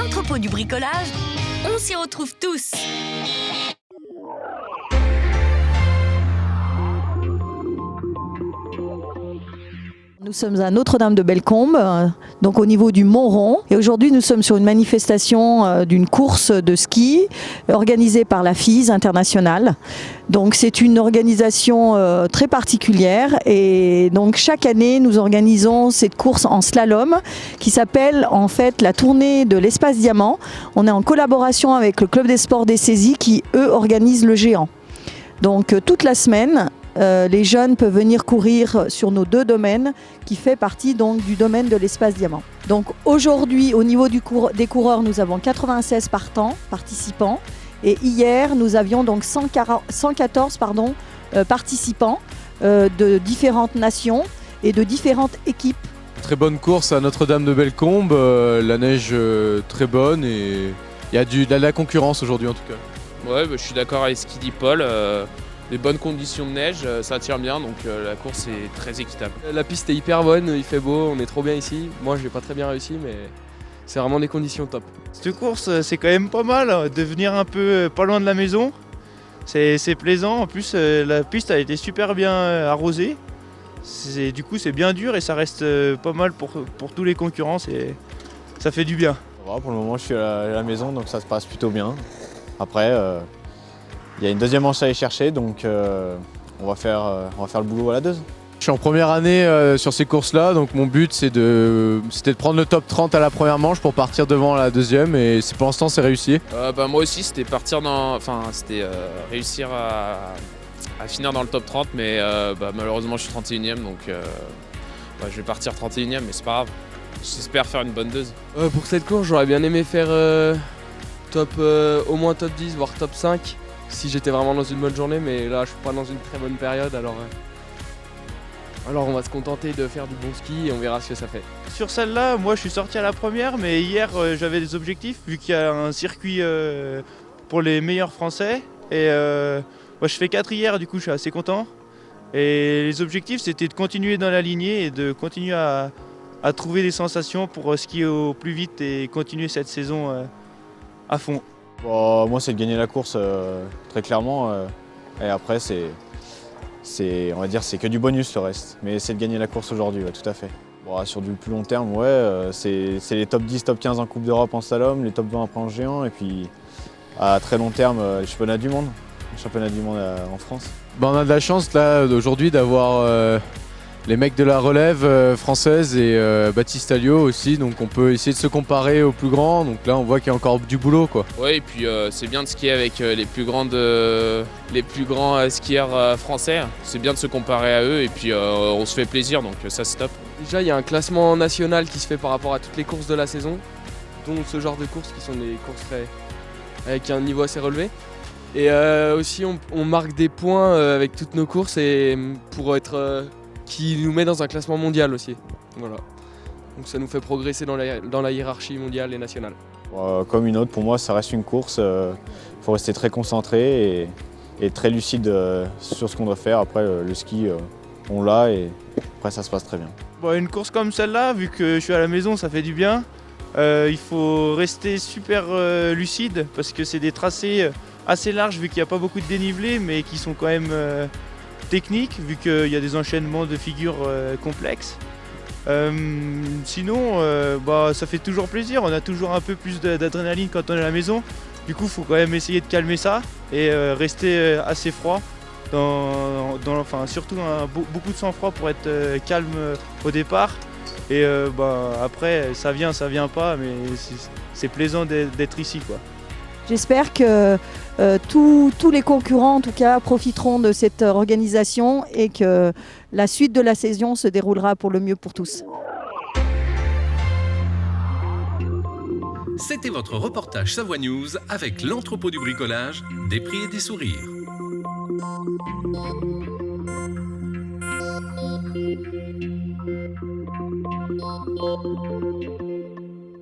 l'entrepôt du bricolage, on s'y retrouve tous. Nous sommes à Notre-Dame de Bellecombe, donc au niveau du Mont-Rond. Et aujourd'hui, nous sommes sur une manifestation d'une course de ski organisée par la FIS internationale. Donc c'est une organisation très particulière et donc chaque année, nous organisons cette course en slalom qui s'appelle en fait la tournée de l'Espace Diamant. On est en collaboration avec le Club des sports des saisies qui, eux, organisent le géant. Donc toute la semaine, les jeunes peuvent venir courir sur nos deux domaines qui fait partie donc du domaine de l'Espace Diamant. Donc aujourd'hui, au niveau des coureurs, nous avons 96 participants et hier, nous avions donc 114 participants de différentes nations et de différentes équipes. Très bonne course à Notre-Dame de Bellecombe, la neige très bonne et il y a de la concurrence aujourd'hui en tout cas. Ouais, je suis d'accord avec ce qu'il dit Paul. Des bonnes conditions de neige, ça tire bien, donc la course est très équitable. La piste est hyper bonne, il fait beau, on est trop bien ici. Moi, je n'ai pas très bien réussi, mais c'est vraiment des conditions top. Cette course, c'est quand même pas mal de venir un peu pas loin de la maison. C'est plaisant, en plus la piste a été super bien arrosée. Du coup, c'est bien dur et ça reste pas mal pour tous les concurrents, ça fait du bien. Pour le moment, je suis à la maison, donc ça se passe plutôt bien. Après, il y a une deuxième manche à aller chercher, donc on va faire le boulot à la deuxième. Je suis en première année sur ces courses-là, donc mon but c'était de prendre le top 30 à la première manche pour partir devant la deuxième et pour l'instant c'est réussi. Moi aussi c'était réussir à finir dans le top 30, mais malheureusement je suis 31ème, donc je vais partir 31ème, mais c'est pas grave. J'espère faire une bonne deuxième. Pour cette course, j'aurais bien aimé faire au moins top 10, voire top 5. Si j'étais vraiment dans une bonne journée, mais là je suis pas dans une très bonne période, alors on va se contenter de faire du bon ski et on verra ce que ça fait. Sur celle-là, moi je suis sorti à la première, mais hier j'avais des objectifs vu qu'il y a un circuit pour les meilleurs français et moi je fais 4 hier, du coup je suis assez content. Et les objectifs c'était de continuer dans la lignée et de continuer à trouver des sensations pour skier au plus vite et continuer cette saison à fond. Bon, moi, c'est de gagner la course très clairement. Et après, on va dire, c'est que du bonus le reste. Mais c'est de gagner la course aujourd'hui, ouais, tout à fait. Bon, sur du plus long terme, ouais, c'est les top 10, top 15 en Coupe d'Europe en slalom, les top 20 après en géant. Et puis à très long terme, les championnats du monde. En France. On a de la chance là aujourd'hui d'avoir les mecs de la relève française et Baptiste Alliot aussi, donc on peut essayer de se comparer aux plus grands, donc là on voit qu'il y a encore du boulot quoi. Ouais, et puis c'est bien de skier avec les plus grands skieurs français, c'est bien de se comparer à eux et puis on se fait plaisir, donc ça c'est top. Déjà il y a un classement national qui se fait par rapport à toutes les courses de la saison, dont ce genre de courses qui sont des courses avec un niveau assez relevé. Et aussi on marque des points avec toutes nos courses et pour être qui nous met dans un classement mondial aussi. Voilà. Donc ça nous fait progresser dans la hiérarchie mondiale et nationale. Comme une autre, pour moi, ça reste une course. Faut rester très concentré et très lucide sur ce qu'on doit faire. Après, le ski, on l'a et après, ça se passe très bien. Une course comme celle-là, vu que je suis à la maison, ça fait du bien. Il faut rester super lucide parce que c'est des tracés assez larges, vu qu'il n'y a pas beaucoup de dénivelé, mais qui sont quand même technique vu qu'il y a des enchaînements de figures complexes. Sinon, ça fait toujours plaisir, on a toujours un peu plus d'adrénaline quand on est à la maison. Du coup, il faut quand même essayer de calmer ça et rester assez froid, surtout beaucoup de sang-froid pour être calme au départ. Et après, ça vient pas, mais c'est plaisant d'être ici, quoi. J'espère que tous les concurrents, en tout cas, profiteront de cette organisation et que la suite de la saison se déroulera pour le mieux pour tous. C'était votre reportage Savoie News avec l'entrepôt du bricolage, des prix et des sourires.